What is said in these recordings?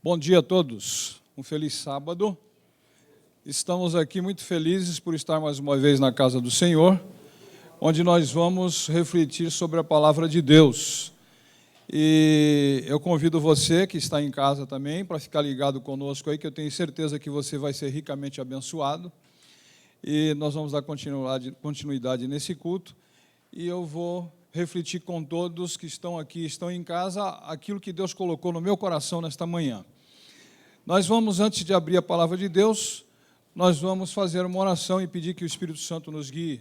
Bom dia a todos, um feliz sábado. Estamos aqui muito felizes por estar mais uma vez na casa do Senhor, onde nós vamos refletir sobre a palavra de Deus. E eu convido você que está em casa também para ficar ligado conosco aí, que eu tenho certeza que você vai ser ricamente abençoado. E nós vamos dar continuidade nesse culto. E eu vou refletir com todos que estão aqui, estão em casa, aquilo que Deus colocou no meu coração nesta manhã. Nós vamos, antes de abrir a palavra de Deus, nós vamos fazer uma oração e pedir que o Espírito Santo nos guie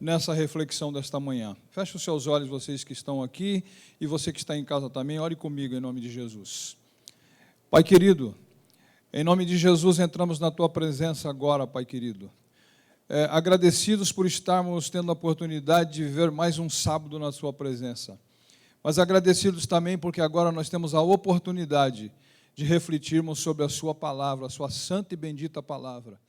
nessa reflexão desta manhã. Feche os seus olhos, vocês que estão aqui, e você que está em casa também, ore comigo em nome de Jesus. Pai querido, em nome de Jesus entramos na Tua presença agora, Pai querido. Agradecidos por estarmos tendo a oportunidade de viver mais um sábado na Sua presença. Mas agradecidos também porque agora nós temos a oportunidade de refletirmos sobre a Sua palavra, a Sua santa e bendita palavra.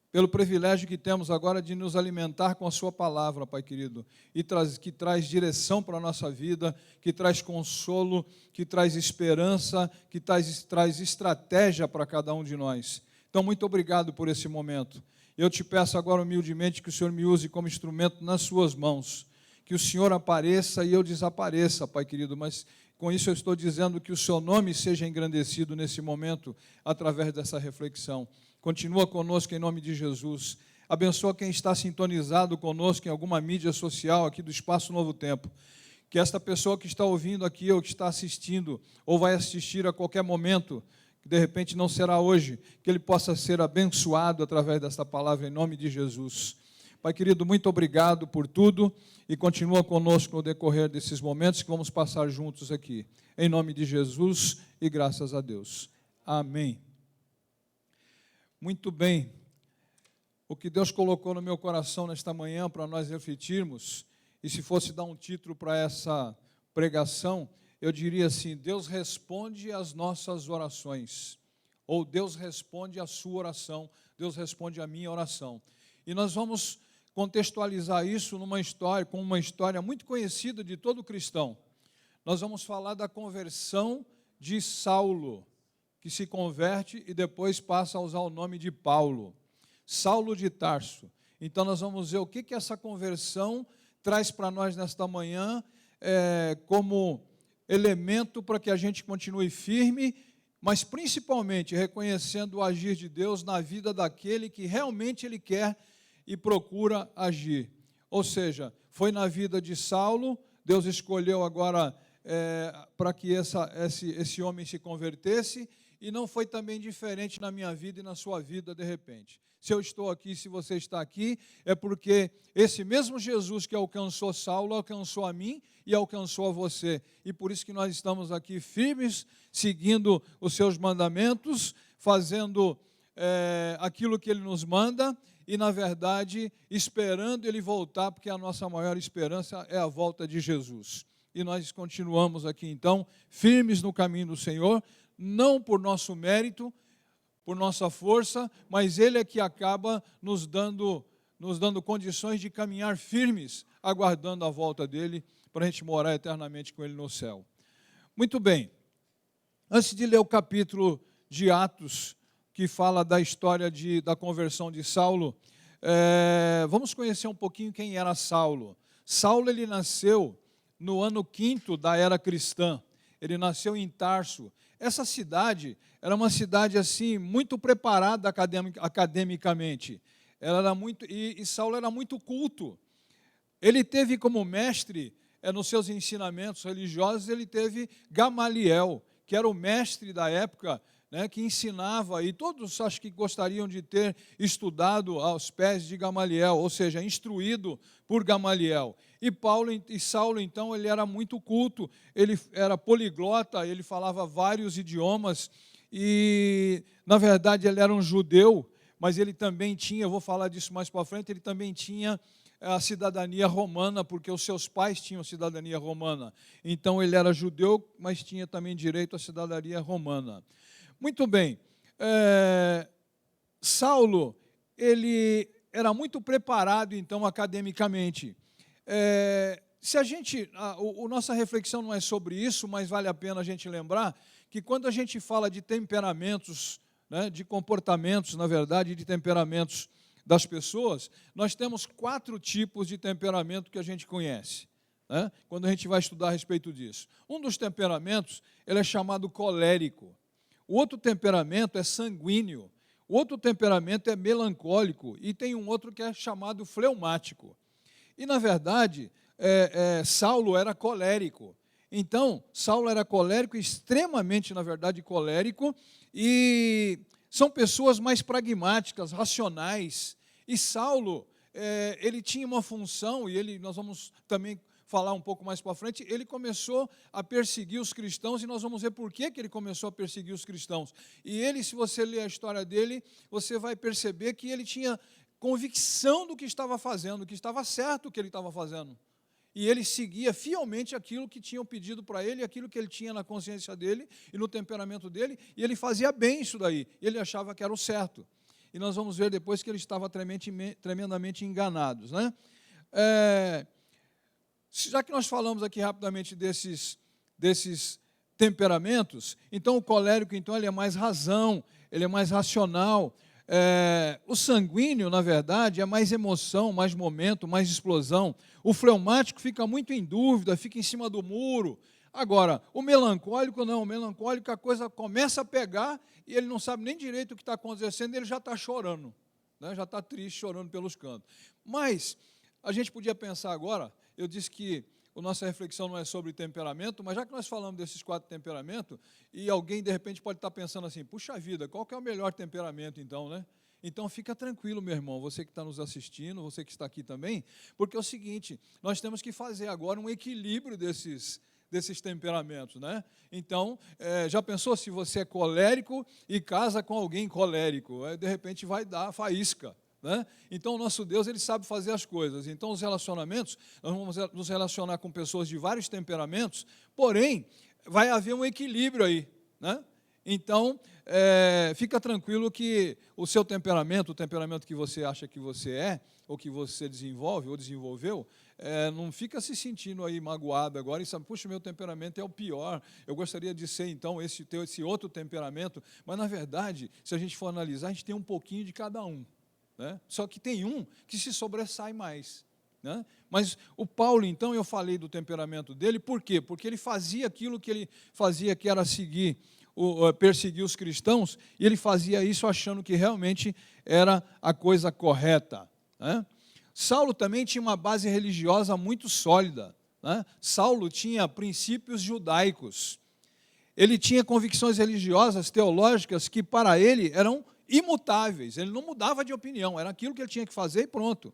Pelo privilégio que temos agora de nos alimentar com a Sua palavra, Pai querido, e que traz direção para a nossa vida, que traz consolo, que traz esperança, que traz estratégia para cada um de nós. Então, muito obrigado por esse momento. Eu te peço agora humildemente que o Senhor me use como instrumento nas Suas mãos, que o Senhor apareça e eu desapareça, Pai querido, mas com isso eu estou dizendo que o Seu nome seja engrandecido nesse momento, através dessa reflexão. Continua conosco em nome de Jesus. Abençoa quem está sintonizado conosco em alguma mídia social aqui do Espaço Novo Tempo. Que esta pessoa que está ouvindo aqui ou que está assistindo, ou vai assistir a qualquer momento, que de repente não será hoje, que ele possa ser abençoado através desta palavra em nome de Jesus. Pai querido, muito obrigado por tudo e continua conosco no decorrer desses momentos que vamos passar juntos aqui. Em nome de Jesus e graças a Deus. Amém. Muito bem. O que Deus colocou no meu coração nesta manhã para nós refletirmos, e se fosse dar um título para essa pregação, eu diria assim: Deus responde às nossas orações, ou Deus responde à sua oração, Deus responde à minha oração. E nós vamos contextualizar isso com uma história muito conhecida de todo cristão. Nós vamos falar da conversão de Saulo, que se converte e depois passa a usar o nome de Paulo, Saulo de Tarso. Então nós vamos ver o que essa conversão traz para nós nesta manhã, como elemento para que a gente continue firme, mas principalmente reconhecendo o agir de Deus na vida daquele que realmente Ele quer e procura agir. Ou seja, foi na vida de Saulo, Deus escolheu agora para que esse homem se convertesse, e não foi também diferente na minha vida e na sua vida de repente. Se eu estou aqui, se você está aqui, é porque esse mesmo Jesus que alcançou Saulo, alcançou a mim e alcançou a você. E por isso que nós estamos aqui firmes, seguindo os seus mandamentos, fazendo aquilo que Ele nos manda, e, na verdade, esperando Ele voltar, porque a nossa maior esperança é a volta de Jesus. E nós continuamos aqui, então, firmes no caminho do Senhor, não por nosso mérito, por nossa força, mas Ele é que acaba nos dando condições de caminhar firmes, aguardando a volta dEle, para a gente morar eternamente com Ele no céu. Muito bem. Antes de ler o capítulo de Atos, que fala da história da conversão de Saulo, vamos conhecer um pouquinho quem era Saulo. Saulo, ele nasceu no ano 5º da era cristã. Ele nasceu em Tarso. Essa cidade era uma cidade assim muito preparada academicamente. Ela era e Saulo era muito culto. Ele teve como mestre, nos seus ensinamentos religiosos, ele teve Gamaliel, que era o mestre da época, que ensinava, e todos acho que gostariam de ter estudado aos pés de Gamaliel, ou seja, instruído por Gamaliel. E Saulo, então, ele era muito culto, ele era poliglota, ele falava vários idiomas, e, na verdade, ele era um judeu, mas ele também tinha, eu vou falar disso mais para frente, ele também tinha a cidadania romana, porque os seus pais tinham cidadania romana. Então, ele era judeu, mas tinha também direito à cidadania romana. Muito bem, Saulo, ele era muito preparado, então, academicamente. se a gente, nossa reflexão não é sobre isso, mas vale a pena a gente lembrar que quando a gente fala de temperamentos, né, de comportamentos, na verdade, de temperamentos das pessoas, nós temos 4 tipos de temperamento que a gente conhece, né, quando a gente vai estudar a respeito disso. Um dos temperamentos, ele é chamado colérico. O outro temperamento é sanguíneo. O outro temperamento é melancólico. E tem um outro que é chamado fleumático. E, na verdade, Saulo era colérico. Então, Saulo era colérico, extremamente, na verdade, colérico, e são pessoas mais pragmáticas, racionais. E Saulo, ele tinha uma função, e nós vamos também falar um pouco mais para frente, ele começou a perseguir os cristãos, e nós vamos ver por que ele começou a perseguir os cristãos. E ele, se você ler a história dele, você vai perceber que ele tinha convicção do que estava fazendo, que estava certo o que ele estava fazendo. E ele seguia fielmente aquilo que tinham pedido para ele, aquilo que ele tinha na consciência dele e no temperamento dele, e ele fazia bem isso daí, ele achava que era o certo. E nós vamos ver depois que ele estava tremendamente enganados, né? Já que nós falamos aqui rapidamente desses temperamentos, então o colérico, então, ele é mais razão, ele é mais racional. O sanguíneo, na verdade, é mais emoção, mais momento, mais explosão. O fleumático fica muito em dúvida, fica em cima do muro. Agora, o melancólico não, o melancólico a coisa começa a pegar e ele não sabe nem direito o que está acontecendo, ele já está chorando, né? Já está triste, chorando pelos cantos. Mas a gente podia pensar agora, eu disse que a nossa reflexão não é sobre temperamento, mas já que nós falamos desses 4 temperamentos, e alguém, de repente, pode estar pensando assim, puxa vida, qual que é o melhor temperamento, então, né? Então, fica tranquilo, meu irmão, você que está nos assistindo, você que está aqui também, porque é o seguinte, nós temos que fazer agora um equilíbrio desses temperamentos, né? Então, já pensou se você é colérico e casa com alguém colérico? De repente vai dar faísca, né? Então, o nosso Deus, ele sabe fazer as coisas. Então, os relacionamentos, nós vamos nos relacionar com pessoas de vários temperamentos, porém, vai haver um equilíbrio aí, né? Então, fica tranquilo que o seu temperamento, o temperamento que você acha que você é, ou que você desenvolve, ou desenvolveu, não fica se sentindo aí magoado agora e sabe, puxa, meu temperamento é o pior, eu gostaria de ser, então, ter esse outro temperamento, mas, na verdade, se a gente for analisar, a gente tem um pouquinho de cada um, né? Só que tem um que se sobressai mais, né? Mas o Paulo, então, eu falei do temperamento dele, por quê? Porque ele fazia aquilo que ele fazia, que era perseguir os cristãos, e ele fazia isso achando que realmente era a coisa correta, né? Saulo também tinha uma base religiosa muito sólida, né? Saulo tinha princípios judaicos, ele tinha convicções religiosas, teológicas, que para ele eram imutáveis, ele não mudava de opinião, era aquilo que ele tinha que fazer e pronto.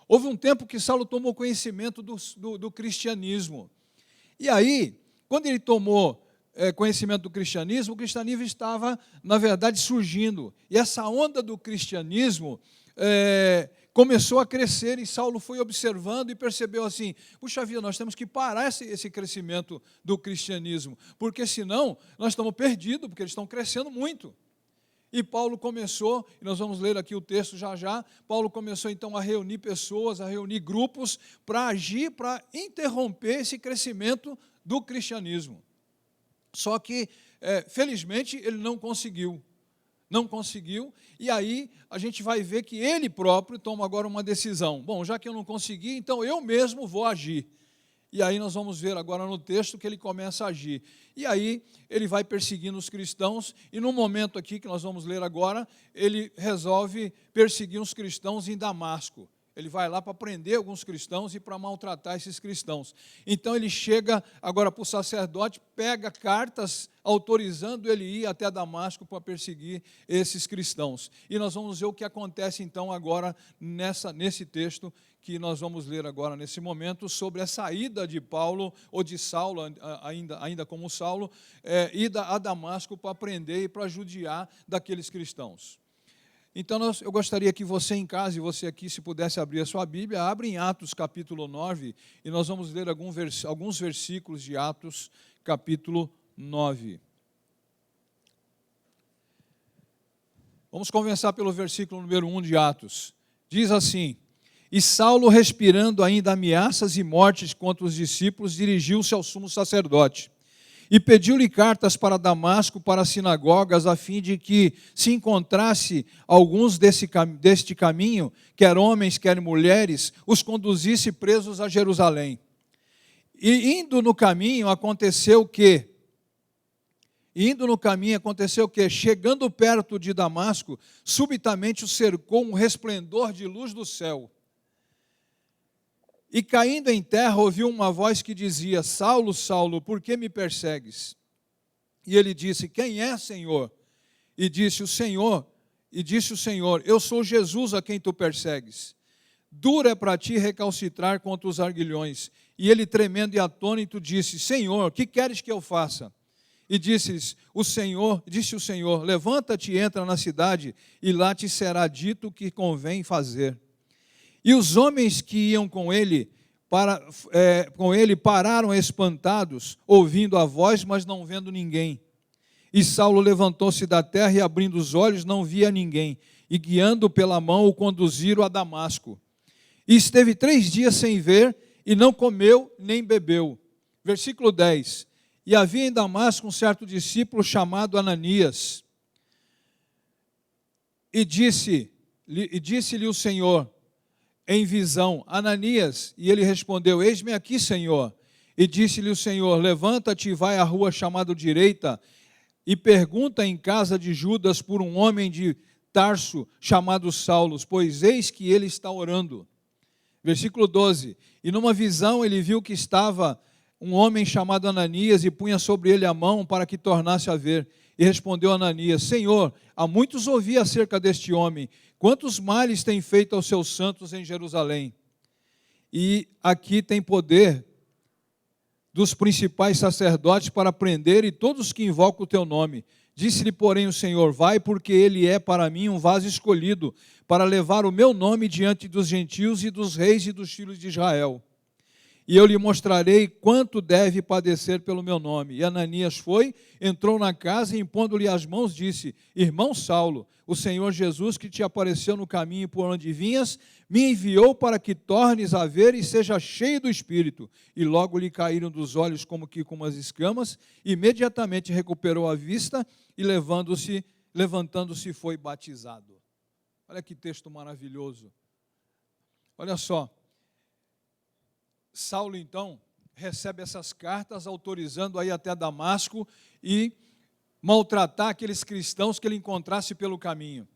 Houve um tempo que Saulo tomou conhecimento do cristianismo, e aí, quando ele tomou conhecimento do cristianismo, o cristianismo estava, na verdade, surgindo, e essa onda do cristianismo começou a crescer, e Saulo foi observando e percebeu assim, puxa vida, nós temos que parar esse crescimento do cristianismo, porque senão nós estamos perdidos, porque eles estão crescendo muito. E Paulo começou, e nós vamos ler aqui o texto já, Paulo começou então a reunir pessoas, a reunir grupos, para agir, para interromper esse crescimento do cristianismo. Só que, felizmente, ele não conseguiu, e aí a gente vai ver que ele próprio toma agora uma decisão. Bom, já que eu não consegui, então eu mesmo vou agir. E aí nós vamos ver agora no texto que ele começa a agir. E aí ele vai perseguindo os cristãos, e no momento aqui que nós vamos ler agora, ele resolve perseguir os cristãos em Damasco. Ele vai lá para prender alguns cristãos e para maltratar esses cristãos. Então ele chega agora para o sacerdote, pega cartas autorizando ele ir até Damasco para perseguir esses cristãos. E nós vamos ver o que acontece então agora nesse texto que nós vamos ler agora nesse momento, sobre a saída de Paulo, ou de Saulo, ainda como Saulo, ida a Damasco para prender e para judiar daqueles cristãos. Então, eu gostaria que você em casa e você aqui, se pudesse abrir a sua Bíblia, abre em Atos capítulo 9, e nós vamos ler alguns versículos de Atos capítulo 9. Vamos começar pelo versículo número 1 de Atos. Diz assim: E Saulo, respirando ainda ameaças e mortes contra os discípulos, dirigiu-se ao sumo sacerdote e pediu-lhe cartas para Damasco, para as sinagogas, a fim de que, se encontrasse alguns deste caminho, quer homens, quer mulheres, os conduzisse presos a Jerusalém. E indo no caminho, aconteceu que, chegando perto de Damasco, subitamente o cercou um resplendor de luz do céu. E caindo em terra, ouviu uma voz que dizia: Saulo, Saulo, por que me persegues? E ele disse: quem é, Senhor? E disse o Senhor, eu sou Jesus a quem tu persegues. Duro é para ti recalcitrar contra os arguilhões. E ele, tremendo e atônito, disse: Senhor, que queres que eu faça? E disse o Senhor, levanta-te e entra na cidade, e lá te será dito o que convém fazer. E os homens que iam com ele pararam espantados, ouvindo a voz, mas não vendo ninguém. E Saulo levantou-se da terra e, abrindo os olhos, não via ninguém. E, guiando pela mão, o conduziram a Damasco. E esteve 3 dias sem ver, e não comeu nem bebeu. Versículo 10. E havia em Damasco um certo discípulo chamado Ananias. E disse-lhe o Senhor, em visão: Ananias, e ele respondeu: eis-me aqui, Senhor. E disse-lhe o Senhor: levanta-te e vai à rua chamada Direita, e pergunta em casa de Judas por um homem de Tarso chamado Saulo, pois eis que ele está orando. Versículo 12. E numa visão ele viu que estava um homem chamado Ananias, e punha sobre ele a mão para que tornasse a ver. E respondeu Ananias: Senhor, há muitos ouvi acerca deste homem, quantos males tem feito aos seus santos em Jerusalém. E aqui tem poder dos principais sacerdotes para prender e todos que invocam o teu nome. Disse-lhe, porém, o Senhor: vai, porque ele é para mim um vaso escolhido, para levar o meu nome diante dos gentios e dos reis e dos filhos de Israel. E eu lhe mostrarei quanto deve padecer pelo meu nome. E Ananias foi, entrou na casa e, impondo-lhe as mãos, disse: irmão Saulo, o Senhor Jesus, que te apareceu no caminho por onde vinhas, me enviou para que tornes a ver e seja cheio do Espírito. E logo lhe caíram dos olhos como que com umas escamas, imediatamente recuperou a vista e, levantando-se, foi batizado. Olha que texto maravilhoso. Olha só. Saulo, então, recebe essas cartas autorizando a ir até Damasco e maltratar aqueles cristãos que ele encontrasse pelo caminho.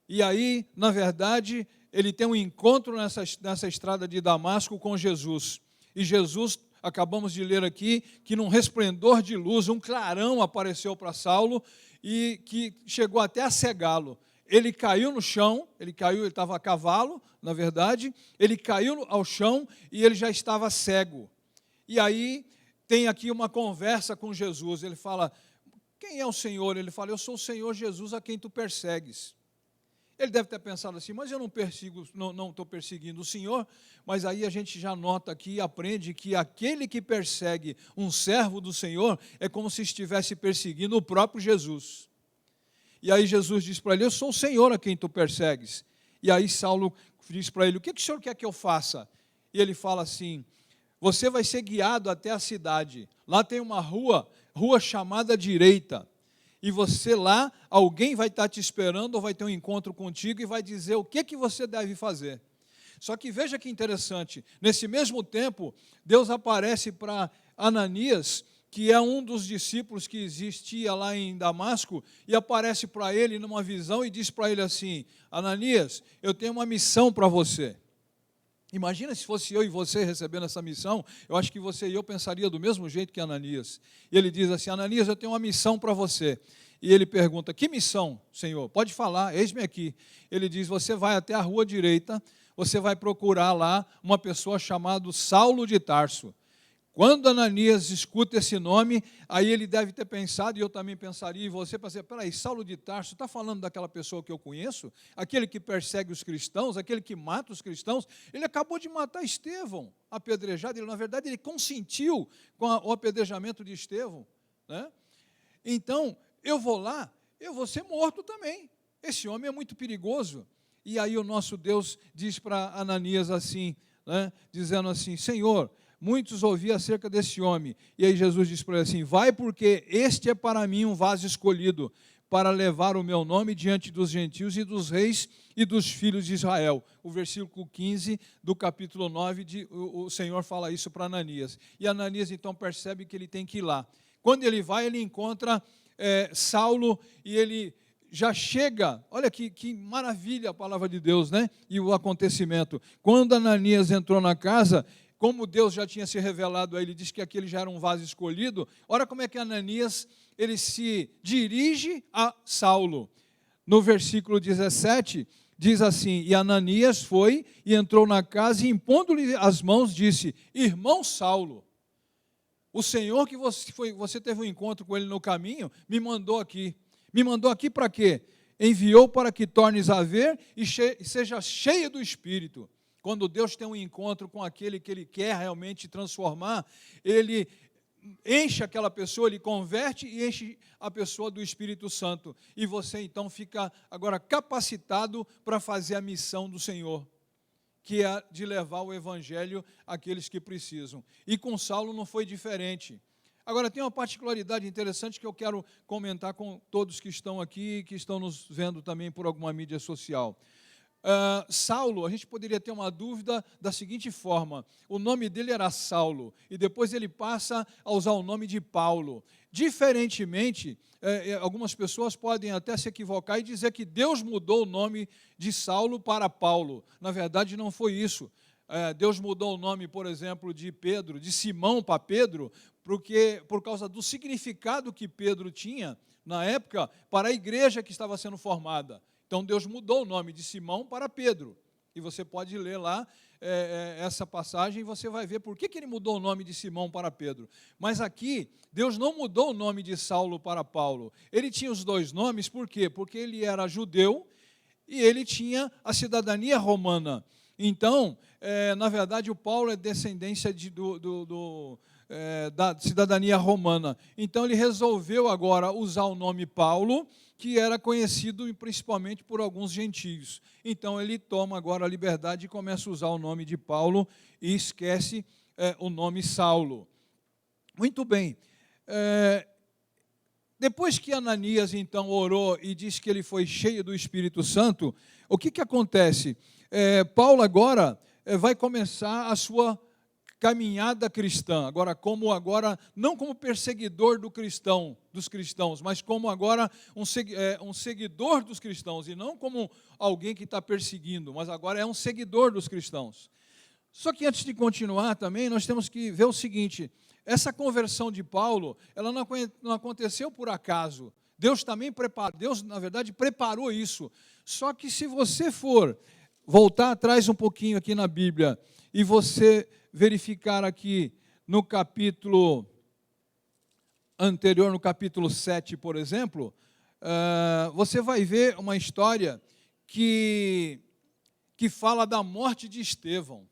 E aí, na verdade, ele tem um encontro nessa estrada de Damasco com Jesus. E Jesus, acabamos de ler aqui, que num resplendor de luz, um clarão apareceu para Saulo e que chegou até a cegá-lo. Ele caiu no chão, ele estava a cavalo, na verdade, ele caiu ao chão e ele já estava cego. E aí tem aqui uma conversa com Jesus, ele fala: quem é o Senhor? Ele fala: eu sou o Senhor Jesus a quem tu persegues. Ele deve ter pensado assim: mas eu não estou perseguindo o Senhor. Mas aí a gente já nota aqui e aprende que aquele que persegue um servo do Senhor é como se estivesse perseguindo o próprio Jesus. E aí Jesus diz para ele: eu sou o Senhor a quem tu persegues. E aí Saulo diz para ele: o que o Senhor quer que eu faça? E ele fala assim: você vai ser guiado até a cidade. Lá tem uma rua chamada Direita. E você lá, alguém vai estar te esperando ou vai ter um encontro contigo e vai dizer o que você deve fazer. Só que veja que interessante, nesse mesmo tempo, Deus aparece para Ananias, que é um dos discípulos que existia lá em Damasco, e aparece para ele numa visão e diz para ele assim: Ananias, eu tenho uma missão para você. Imagina se fosse eu e você recebendo essa missão, eu acho que você e eu pensaria do mesmo jeito que Ananias. E ele diz assim: Ananias, eu tenho uma missão para você. E ele pergunta: que missão, Senhor? Pode falar, eis-me aqui. Ele diz: você vai até a rua Direita, você vai procurar lá uma pessoa chamada Saulo de Tarso. Quando Ananias escuta esse nome, aí ele deve ter pensado, e eu também pensaria, e você pensaria: peraí, Saulo de Tarso, está falando daquela pessoa que eu conheço? Aquele que persegue os cristãos, aquele que mata os cristãos? Ele acabou de matar Estevão, apedrejado. Na verdade, ele consentiu com o apedrejamento de Estevão, né? Então, eu vou lá, eu vou ser morto também. Esse homem é muito perigoso. E aí o nosso Deus diz para Ananias assim, né, dizendo assim, Senhor, muitos ouvi acerca desse homem. E aí Jesus diz para ele assim, vai porque este é para mim um vaso escolhido, para levar o meu nome diante dos gentios e dos reis e dos filhos de Israel. O versículo 15 do capítulo 9, o Senhor fala isso para Ananias. E Ananias então percebe que ele tem que ir lá. Quando ele vai, ele encontra Saulo e ele já chega, olha que maravilha a palavra de Deus, né? E o acontecimento. Quando Ananias entrou na casa, como Deus já tinha se revelado a ele, disse que aquele já era um vaso escolhido, olha como é que Ananias, ele se dirige a Saulo. No versículo 17, diz assim, e Ananias foi e entrou na casa e impondo-lhe as mãos, disse, irmão Saulo, o Senhor que você teve um encontro com ele no caminho, me mandou aqui. Me mandou aqui para quê? Enviou para que tornes a ver e seja cheio do Espírito. Quando Deus tem um encontro com aquele que Ele quer realmente transformar, Ele enche aquela pessoa, Ele converte e enche a pessoa do Espírito Santo. E você então fica agora capacitado para fazer a missão do Senhor, que é de levar o Evangelho àqueles que precisam. E com Saulo não foi diferente. Agora, tem uma particularidade interessante que eu quero comentar com todos que estão aqui e que estão nos vendo também por alguma mídia social. Saulo, a gente poderia ter uma dúvida da seguinte forma, o nome dele era Saulo, e depois ele passa a usar o nome de Paulo. Diferentemente, algumas pessoas podem até se equivocar e dizer que Deus mudou o nome de Saulo para Paulo. Na verdade, não foi isso. Deus mudou o nome, por exemplo, de Pedro, de Simão para Pedro, porque por causa do significado que Pedro tinha, na época, para a igreja que estava sendo formada. Então, Deus mudou o nome de Simão para Pedro. E você pode ler lá essa passagem e você vai ver por que ele mudou o nome de Simão para Pedro. Mas aqui, Deus não mudou o nome de Saulo para Paulo. Ele tinha os dois nomes, por quê? Porque ele era judeu e ele tinha a cidadania romana. Então, na verdade, o Paulo é descendência da cidadania romana. Então, ele resolveu agora usar o nome Paulo, que era conhecido principalmente por alguns gentios. Então, ele toma agora a liberdade e começa a usar o nome de Paulo e esquece o nome Saulo. Muito bem. Depois que Ananias, então, orou e disse que ele foi cheio do Espírito Santo, o que acontece? Paulo agora vai começar a sua caminhada cristã, não como perseguidor dos cristãos, mas como agora um seguidor dos cristãos, e não como alguém que está perseguindo, mas agora é um seguidor dos cristãos. Só que antes de continuar também, nós temos que ver o seguinte, essa conversão de Paulo, ela não aconteceu por acaso. Deus também preparou, Deus, na verdade, preparou isso. Só que se você for voltar atrás um pouquinho aqui na Bíblia, e você verificar aqui no capítulo anterior, no capítulo 7, por exemplo, você vai ver uma história que fala da morte de Estevão,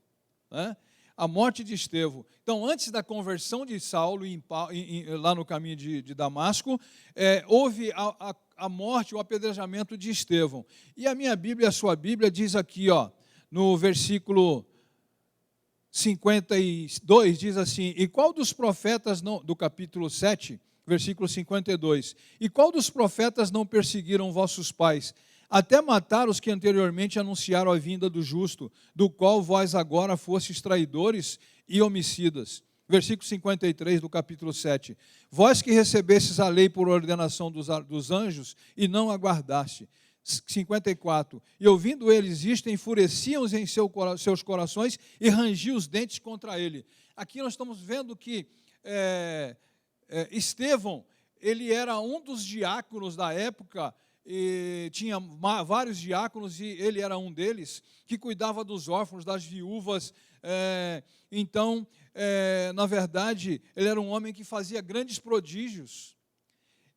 né? A morte de Estevão. Então, antes da conversão de Saulo lá no caminho de Damasco, houve a morte, o apedrejamento de Estevão. E a minha Bíblia, a sua Bíblia, diz aqui, no versículo 52, diz assim, e qual dos profetas, do capítulo 7, versículo 52, e qual dos profetas não perseguiram vossos pais, até matar os que anteriormente anunciaram a vinda do justo, do qual vós agora fostes traidores e homicidas. Versículo 53 do capítulo 7, vós que recebestes a lei por ordenação dos anjos e não aguardaste. 54, e ouvindo eles isto, enfureciam-se em seus corações e rangiam os dentes contra ele. Aqui nós estamos vendo que Estevão, ele era um dos diáconos da época, e tinha vários diáconos, e ele era um deles, que cuidava dos órfãos, das viúvas. Então, na verdade, ele era um homem que fazia grandes prodígios.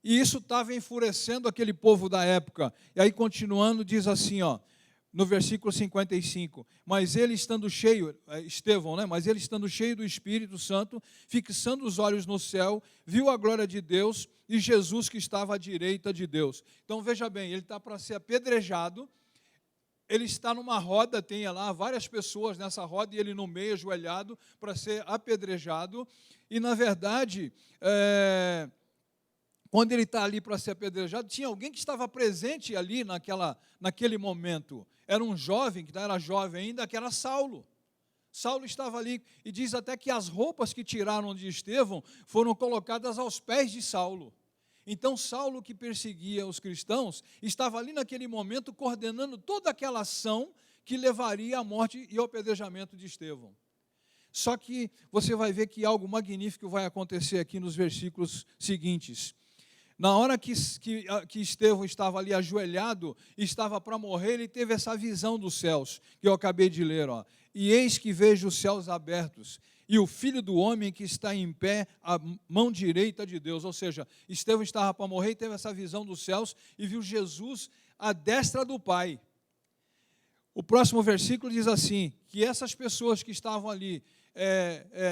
E isso estava enfurecendo aquele povo da época. E aí, continuando, diz assim, no versículo 55, mas ele estando cheio, Estevão, né? Mas ele estando cheio do Espírito Santo, fixando os olhos no céu, viu a glória de Deus e Jesus que estava à direita de Deus. Então, veja bem, ele está para ser apedrejado, ele está numa roda, tem lá várias pessoas nessa roda, e ele no meio, ajoelhado, para ser apedrejado. E, na verdade, quando ele está ali para ser apedrejado, tinha alguém que estava presente ali naquele momento. Era um jovem, que era jovem ainda, que era Saulo. Saulo estava ali, e diz até que as roupas que tiraram de Estevão foram colocadas aos pés de Saulo. Então, Saulo, que perseguia os cristãos, estava ali naquele momento coordenando toda aquela ação que levaria à morte e ao apedrejamento de Estevão. Só que você vai ver que algo magnífico vai acontecer aqui nos versículos seguintes. Na hora que Estevão estava ali ajoelhado, estava para morrer, ele teve essa visão dos céus, que eu acabei de ler. E eis que vejo os céus abertos, e o Filho do Homem que está em pé, à mão direita de Deus. Ou seja, Estevão estava para morrer e teve essa visão dos céus, e viu Jesus à destra do Pai. O próximo versículo diz assim, que essas pessoas que estavam ali,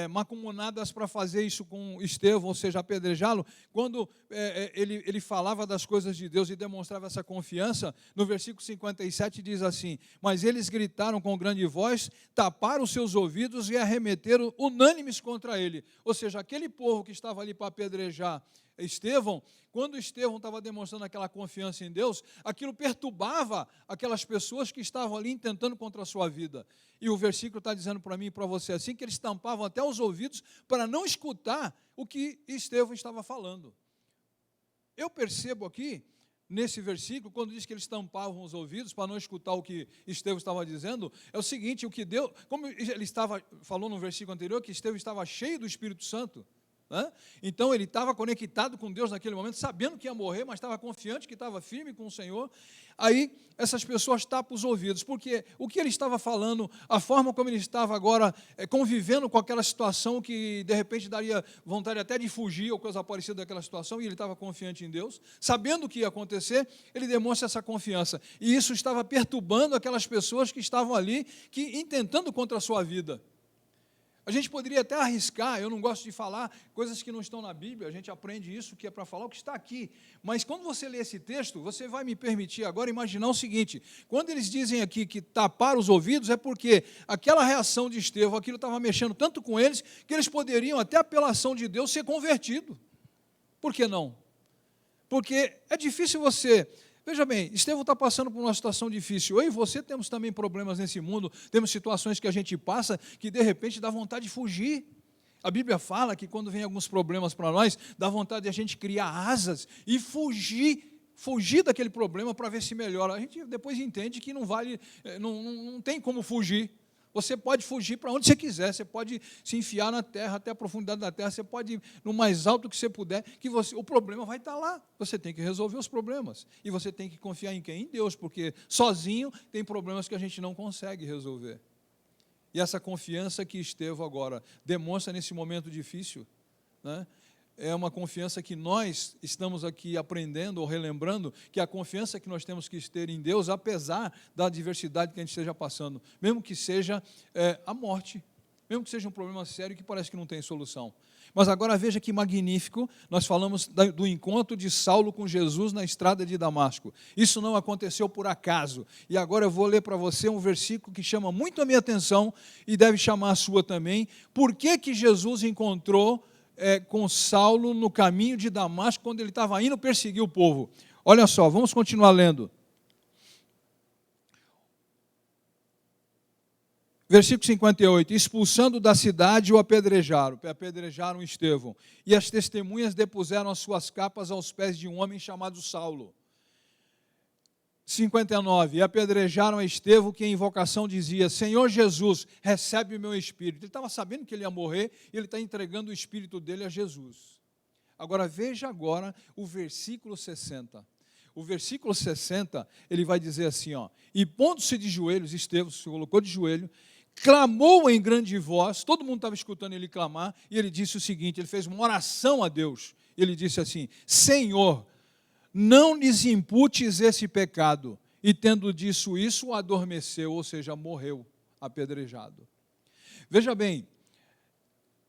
macumunadas para fazer isso com Estevão, ou seja, apedrejá-lo, quando ele falava das coisas de Deus e demonstrava essa confiança, no versículo 57 diz assim, mas eles gritaram com grande voz, taparam os seus ouvidos e arremeteram unânimes contra ele. Ou seja, aquele povo que estava ali para apedrejar Estevão, quando Estevão estava demonstrando aquela confiança em Deus, aquilo perturbava aquelas pessoas que estavam ali intentando contra a sua vida. E o versículo está dizendo para mim e para você assim, que eles tampavam até os ouvidos para não escutar o que Estevão estava falando. Eu percebo aqui, nesse versículo, quando diz que eles tampavam os ouvidos para não escutar o que Estevão estava dizendo, é o seguinte, o que Deus, como ele falou no versículo anterior, que Estevão estava cheio do Espírito Santo, então ele estava conectado com Deus naquele momento, sabendo que ia morrer, mas estava confiante que estava firme com o Senhor. Aí essas pessoas tapam os ouvidos, porque o que ele estava falando, a forma como ele estava agora convivendo com aquela situação que de repente daria vontade até de fugir ou coisa parecida daquela situação, e ele estava confiante em Deus, sabendo o que ia acontecer, ele demonstra essa confiança, e isso estava perturbando aquelas pessoas que estavam ali, que intentando contra a sua vida. A gente poderia até arriscar, eu não gosto de falar coisas que não estão na Bíblia, a gente aprende isso, que é para falar o que está aqui. Mas quando você lê esse texto, você vai me permitir agora imaginar o seguinte, quando eles dizem aqui que tapar os ouvidos, é porque aquela reação de Estevão, aquilo estava mexendo tanto com eles, que eles poderiam, até pela ação de Deus, ser convertidos. Por que não? Porque é difícil você... Veja bem, Estevão está passando por uma situação difícil. Eu e você temos também problemas nesse mundo, temos situações que a gente passa que de repente dá vontade de fugir. A Bíblia fala que quando vem alguns problemas para nós, dá vontade de a gente criar asas e fugir daquele problema para ver se melhora. A gente depois entende que não vale, não tem como fugir. Você pode fugir para onde você quiser, você pode se enfiar na terra, até a profundidade da terra, você pode ir no mais alto que você puder, que o problema vai estar lá. Você tem que resolver os problemas. E você tem que confiar em quem? Em Deus, porque sozinho tem problemas que a gente não consegue resolver. E essa confiança que Estevão agora demonstra nesse momento difícil, é uma confiança que nós estamos aqui aprendendo ou relembrando, que a confiança que nós temos que ter em Deus, apesar da adversidade que a gente esteja passando, mesmo que seja a morte, mesmo que seja um problema sério que parece que não tem solução. Mas agora veja que magnífico, nós falamos do encontro de Saulo com Jesus na estrada de Damasco. Isso não aconteceu por acaso. E agora eu vou ler para você um versículo que chama muito a minha atenção e deve chamar a sua também. Por que Jesus encontrou com Saulo no caminho de Damasco, quando ele estava indo perseguir o povo? Olha só, vamos continuar lendo. Versículo 58, expulsando da cidade o apedrejaram Estevão, e as testemunhas depuseram as suas capas aos pés de um homem chamado Saulo. 59, e apedrejaram a Estevão, que em invocação dizia, Senhor Jesus, recebe o meu espírito. Ele estava sabendo que ele ia morrer, e ele está entregando o espírito dele a Jesus. Agora, veja agora o versículo 60. O versículo 60, ele vai dizer assim, e pondo-se de joelhos, Estevão se colocou de joelho, clamou em grande voz, todo mundo estava escutando ele clamar, e ele disse o seguinte, ele fez uma oração a Deus, ele disse assim, Senhor, não lhes imputes esse pecado, e tendo disso isso, adormeceu, ou seja, morreu apedrejado. Veja bem,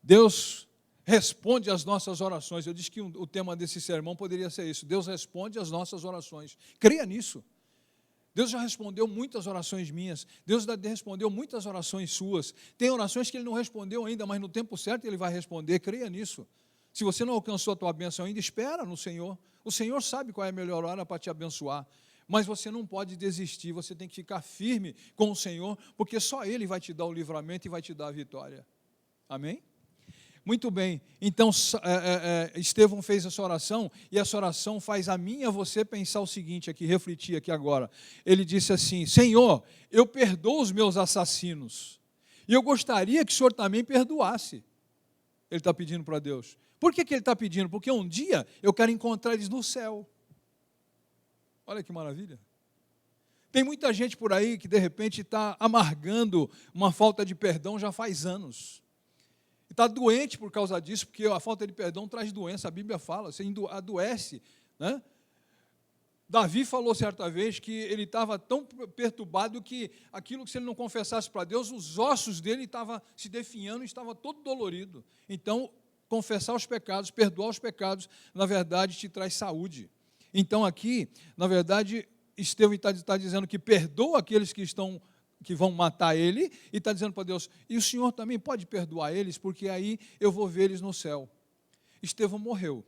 Deus responde às nossas orações, eu disse que o tema desse sermão poderia ser isso, Deus responde às nossas orações, creia nisso. Deus já respondeu muitas orações minhas. Deus já respondeu muitas orações suas. Tem orações que Ele não respondeu ainda, mas no tempo certo Ele vai responder. Creia nisso. Se você não alcançou a tua bênção ainda, espera no Senhor. O Senhor sabe qual é a melhor hora para te abençoar. Mas você não pode desistir, você tem que ficar firme com o Senhor, porque só Ele vai te dar o livramento e vai te dar a vitória. Amém? Muito bem, então Estevão fez essa oração, e essa oração faz a mim e a você pensar o seguinte aqui, refletir aqui agora. Ele disse assim: Senhor, eu perdoo os meus assassinos, e eu gostaria que o Senhor também perdoasse. Ele está pedindo para Deus. Por que ele está pedindo? Porque um dia eu quero encontrar eles no céu. Olha que maravilha. Tem muita gente por aí que de repente está amargando uma falta de perdão já faz anos. Está doente por causa disso, porque a falta de perdão traz doença, a Bíblia fala, você adoece, né? Davi falou certa vez que ele estava tão perturbado que aquilo que se ele não confessasse para Deus, os ossos dele estavam se definhando e estava todo dolorido. Então, confessar os pecados, perdoar os pecados, na verdade, te traz saúde. Então, aqui, na verdade, Estevão está dizendo que perdoa aqueles que vão matar ele, e está dizendo para Deus, e o Senhor também pode perdoar eles, porque aí eu vou ver eles no céu. Estevão morreu.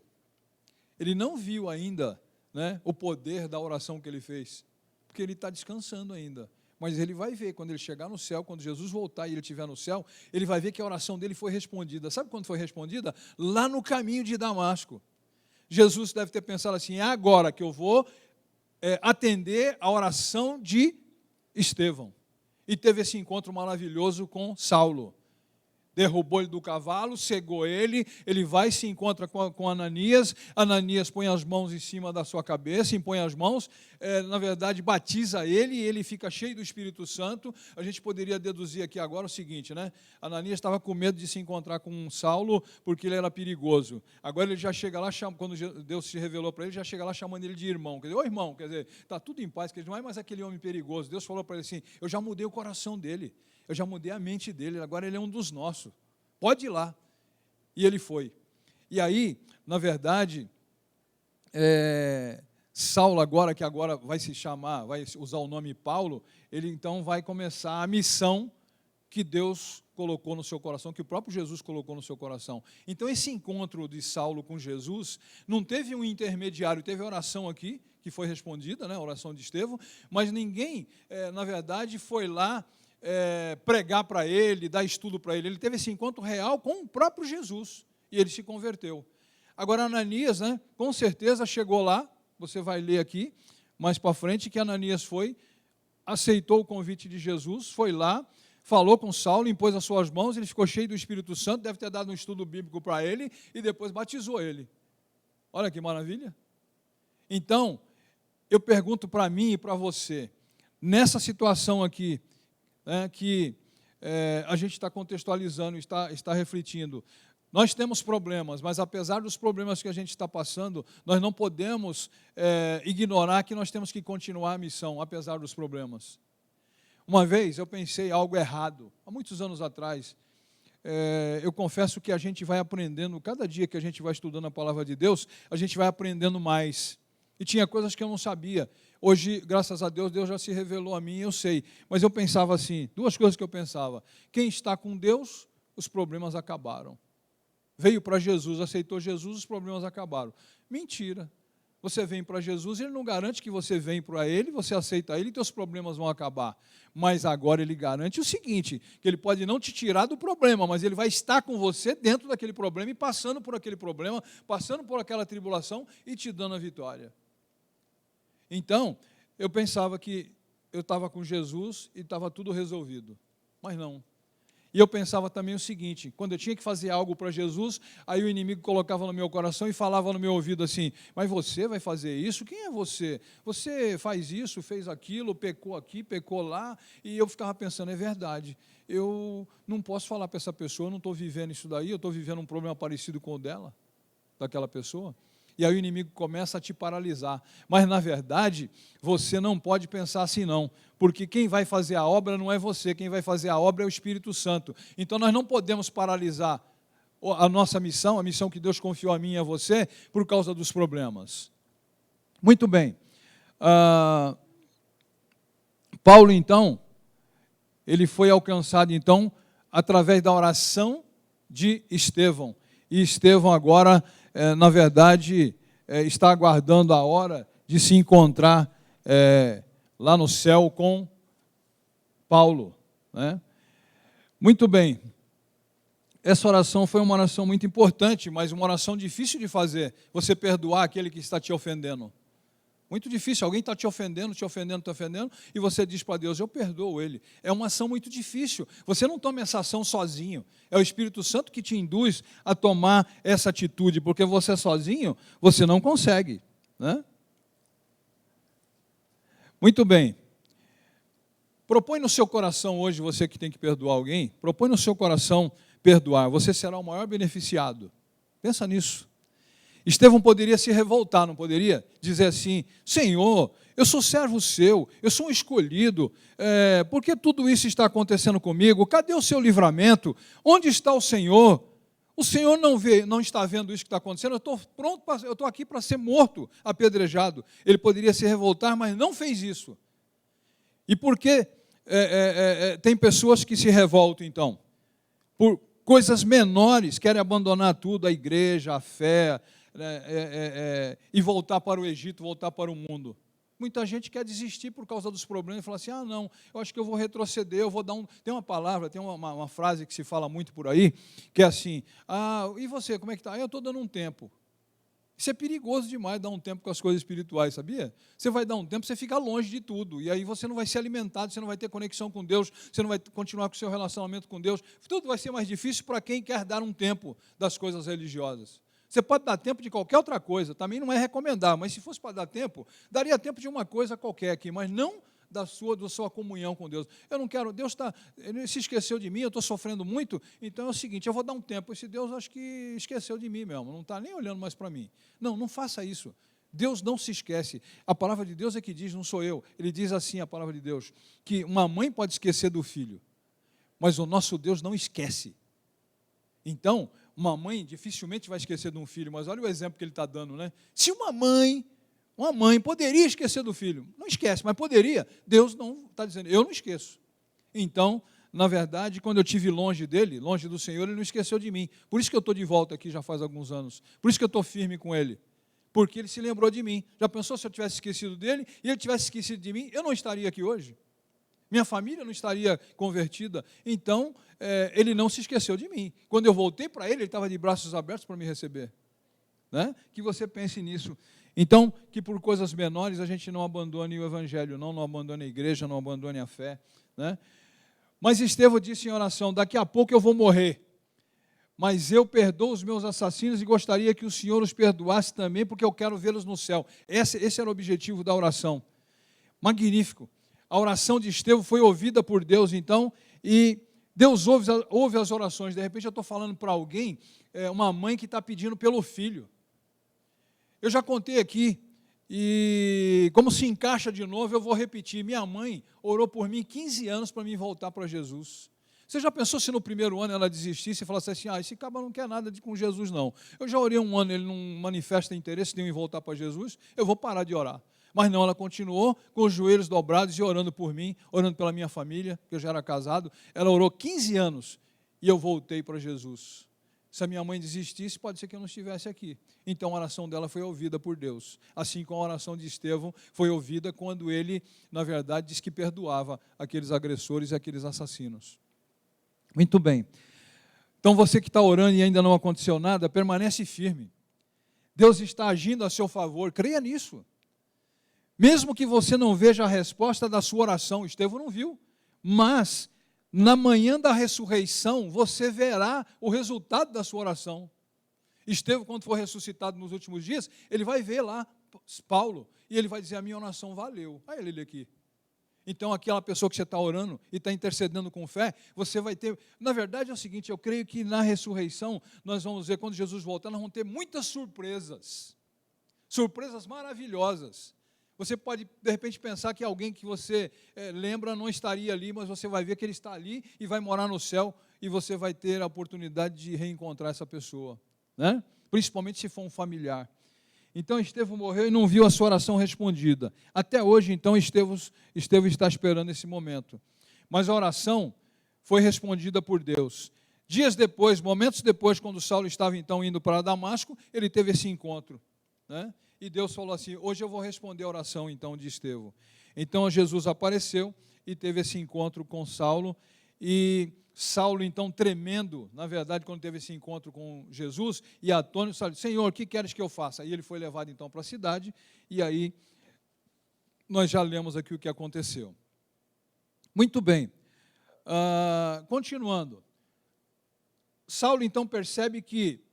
Ele não viu ainda, né, o poder da oração que ele fez, porque ele está descansando ainda. Mas ele vai ver, quando ele chegar no céu, quando Jesus voltar e ele estiver no céu, ele vai ver que a oração dele foi respondida. Sabe quando foi respondida? Lá no caminho de Damasco. Jesus deve ter pensado assim, é agora que eu vou atender a oração de Estevão. E teve esse encontro maravilhoso com Saulo. Derrubou ele do cavalo, cegou ele vai e se encontra com Ananias, Ananias põe as mãos em cima da sua cabeça, impõe as mãos, na verdade batiza ele e ele fica cheio do Espírito Santo. A gente poderia deduzir aqui agora o seguinte, né? Ananias estava com medo de se encontrar com Saulo, porque ele era perigoso. Agora ele já chega lá, quando Deus se revelou para ele, já chega lá chamando ele de irmão. Quer dizer, ô irmão, quer dizer, está tudo em paz, que não é mais aquele homem perigoso. Deus falou para ele assim, eu já mudei o coração dele. Eu já mudei a mente dele, agora ele é um dos nossos. Pode ir lá. E ele foi. E aí, na verdade, Saulo agora, que agora vai se chamar, vai usar o nome Paulo, ele então vai começar a missão que Deus colocou no seu coração, que o próprio Jesus colocou no seu coração. Então, esse encontro de Saulo com Jesus, não teve um intermediário, teve a oração aqui, que foi respondida, né, a oração de Estevão, mas ninguém, na verdade, foi lá pregar para ele, dar estudo para ele. Ele teve esse encontro real com o próprio Jesus e ele se converteu. Agora Ananias, né, com certeza chegou lá, você vai ler aqui mais para frente que Ananias foi, aceitou o convite de Jesus, foi lá, falou com Saulo, impôs as suas mãos, ele ficou cheio do Espírito Santo, deve ter dado um estudo bíblico para ele e depois batizou ele. Olha que maravilha. Então, eu pergunto para mim e para você, nessa situação aqui, que a gente está contextualizando, está refletindo. Nós temos problemas, mas apesar dos problemas que a gente está passando, nós não podemos ignorar que nós temos que continuar a missão, apesar dos problemas. Uma vez eu pensei algo errado, há muitos anos atrás. Eu confesso que a gente vai aprendendo, cada dia que a gente vai estudando a palavra de Deus, a gente vai aprendendo mais. E tinha coisas que eu não sabia. Hoje, graças a Deus, Deus já se revelou a mim, eu sei. Mas eu pensava assim, duas coisas que eu pensava. Quem está com Deus, os problemas acabaram. Veio para Jesus, aceitou Jesus, os problemas acabaram. Mentira. Você vem para Jesus, Ele não garante que você vem para Ele, você aceita Ele e teus problemas vão acabar. Mas agora Ele garante o seguinte, que Ele pode não te tirar do problema, mas Ele vai estar com você dentro daquele problema e passando por aquele problema, passando por aquela tribulação e te dando a vitória. Então, eu pensava que eu estava com Jesus e estava tudo resolvido, mas não. E eu pensava também o seguinte, quando eu tinha que fazer algo para Jesus, aí o inimigo colocava no meu coração e falava no meu ouvido assim, mas você vai fazer isso? Quem é você? Você faz isso, fez aquilo, pecou aqui, pecou lá, e eu ficava pensando, é verdade, eu não posso falar para essa pessoa, eu não estou vivendo isso daí, eu estou vivendo um problema parecido com o dela, daquela pessoa. E aí o inimigo começa a te paralisar. Mas, na verdade, você não pode pensar assim, não. Porque quem vai fazer a obra não é você, quem vai fazer a obra é o Espírito Santo. Então, nós não podemos paralisar a nossa missão, a missão que Deus confiou a mim e a você, por causa dos problemas. Muito bem. Paulo, então, ele foi alcançado, então, através da oração de Estevão. E Estevão agora, na verdade, está aguardando a hora de se encontrar lá no céu com Paulo, né? Muito bem. Essa oração foi uma oração muito importante, mas uma oração difícil de fazer. Você perdoar aquele que está te ofendendo. Muito difícil. Alguém está te ofendendo, e você diz para Deus, eu perdoo ele. É uma ação muito difícil. Você não toma essa ação sozinho. É o Espírito Santo que te induz a tomar essa atitude, porque você sozinho, você não consegue, né? Muito bem. Propõe no seu coração hoje, você que tem que perdoar alguém, propõe no seu coração perdoar, você será o maior beneficiado. Pensa nisso. Estevão poderia se revoltar, não poderia? Dizer assim, Senhor, eu sou servo seu, eu sou um escolhido, por que tudo isso está acontecendo comigo? Cadê o seu livramento? Onde está o Senhor? O Senhor não está vendo isso que está acontecendo, eu estou aqui para ser morto, apedrejado. Ele poderia se revoltar, mas não fez isso. E por que tem pessoas que se revoltam, então? Por coisas menores, querem abandonar tudo, a igreja, a fé, e voltar para o Egito, voltar para o mundo. Muita gente quer desistir por causa dos problemas e fala assim, não, eu acho que eu vou retroceder, eu vou dar um... Tem uma palavra, tem uma frase que se fala muito por aí, que é assim, e você, como é que está? Eu estou dando um tempo. Isso é perigoso demais, dar um tempo com as coisas espirituais, sabia? Você vai dar um tempo, você fica longe de tudo, e aí você não vai ser alimentado, você não vai ter conexão com Deus, você não vai continuar com o seu relacionamento com Deus, tudo vai ser mais difícil para quem quer dar um tempo das coisas religiosas. Você pode dar tempo de qualquer outra coisa, também não é recomendar, mas se fosse para dar tempo, daria tempo de uma coisa qualquer aqui, mas não da sua comunhão com Deus. Eu não quero, ele se esqueceu de mim, eu estou sofrendo muito, então é o seguinte, eu vou dar um tempo, esse Deus acho que esqueceu de mim mesmo, não está nem olhando mais para mim. Não faça isso. Deus não se esquece. A palavra de Deus é que diz, não sou eu, ele diz assim, a palavra de Deus, que uma mãe pode esquecer do filho, mas o nosso Deus não esquece. Então, uma mãe dificilmente vai esquecer de um filho, mas olha o exemplo que ele está dando, né? Se uma mãe poderia esquecer do filho, não esquece, mas poderia, Deus não está dizendo, eu não esqueço. Então, na verdade, quando eu estive longe dele, longe do Senhor, ele não esqueceu de mim. Por isso que eu estou de volta aqui já faz alguns anos, por isso que eu estou firme com ele, porque ele se lembrou de mim. Já pensou se eu tivesse esquecido dele e ele tivesse esquecido de mim, eu não estaria aqui hoje? Minha família não estaria convertida. Então, ele não se esqueceu de mim. Quando eu voltei para ele estava de braços abertos para me receber. Né? Que você pense nisso. Então, que por coisas menores a gente não abandone o Evangelho, não abandone a igreja, não abandone a fé. Né? Mas Estevão disse em oração, daqui a pouco eu vou morrer, mas eu perdoo os meus assassinos e gostaria que o Senhor os perdoasse também, porque eu quero vê-los no céu. Esse era o objetivo da oração. Magnífico. A oração de Estevão foi ouvida por Deus, então, e Deus ouve as orações. De repente eu estou falando para alguém, uma mãe que está pedindo pelo filho. Eu já contei aqui, e como se encaixa de novo, eu vou repetir. Minha mãe orou por mim 15 anos para mim voltar para Jesus. Você já pensou se no primeiro ano ela desistisse e falasse assim, esse cabra não quer nada com Jesus não. Eu já orei um ano, ele não manifesta interesse nenhum em voltar para Jesus, eu vou parar de orar. Mas não, ela continuou com os joelhos dobrados e orando por mim, orando pela minha família, porque eu já era casado. Ela orou 15 anos e eu voltei para Jesus. Se a minha mãe desistisse, pode ser que eu não estivesse aqui. Então a oração dela foi ouvida por Deus. Assim como a oração de Estevão foi ouvida quando ele, na verdade, disse que perdoava aqueles agressores e aqueles assassinos. Muito bem. Então você que está orando e ainda não aconteceu nada, permanece firme. Deus está agindo a seu favor, creia nisso. Mesmo que você não veja a resposta da sua oração, Estevão não viu, mas na manhã da ressurreição, você verá o resultado da sua oração. Estevão, quando for ressuscitado nos últimos dias, ele vai ver lá Paulo, e ele vai dizer, a minha oração valeu. Olha ele aqui. Então, aquela pessoa que você está orando e está intercedendo com fé, você vai ter... Na verdade é o seguinte, eu creio que na ressurreição, nós vamos ver, quando Jesus voltar, nós vamos ter muitas surpresas. Surpresas maravilhosas. Você pode, de repente, pensar que alguém que você lembra não estaria ali, mas você vai ver que ele está ali e vai morar no céu e você vai ter a oportunidade de reencontrar essa pessoa, né? Principalmente se for um familiar. Então Estevão morreu e não viu a sua oração respondida. Até hoje, então, Estevão está esperando esse momento. Mas a oração foi respondida por Deus. Dias depois, momentos depois, quando Saulo estava então indo para Damasco, ele teve esse encontro, né? E Deus falou assim: hoje eu vou responder a oração então de Estevão. Então Jesus apareceu e teve esse encontro com Saulo, e Saulo então tremendo, na verdade, quando teve esse encontro com Jesus, e atônito, Senhor, o que queres que eu faça? E ele foi levado então para a cidade, e aí nós já lemos aqui o que aconteceu. Muito bem, continuando. Saulo então percebe que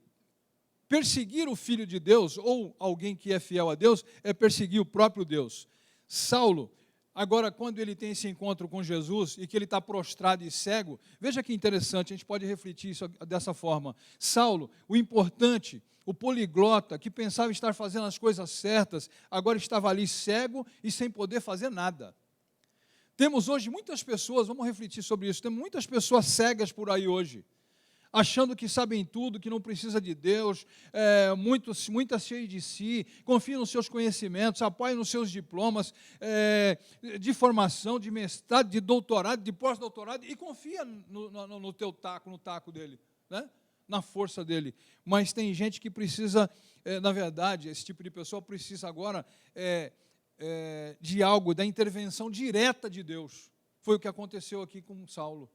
perseguir o Filho de Deus, ou alguém que é fiel a Deus, é perseguir o próprio Deus. Saulo, agora quando ele tem esse encontro com Jesus, e que ele está prostrado e cego, veja que interessante, a gente pode refletir isso dessa forma. Saulo, o importante, o poliglota, que pensava estar fazendo as coisas certas, agora estava ali cego e sem poder fazer nada. Temos hoje muitas pessoas, vamos refletir sobre isso, temos muitas pessoas cegas por aí hoje, achando que sabem tudo, que não precisa de Deus, muitas cheias de si, confiam nos seus conhecimentos, apoiam nos seus diplomas de formação, de mestrado, de doutorado, de pós-doutorado, e confia no teu taco, no taco dele, né? Na força dele. Mas tem gente que precisa, na verdade, esse tipo de pessoa precisa agora de algo, da intervenção direta de Deus. Foi o que aconteceu aqui com Saulo.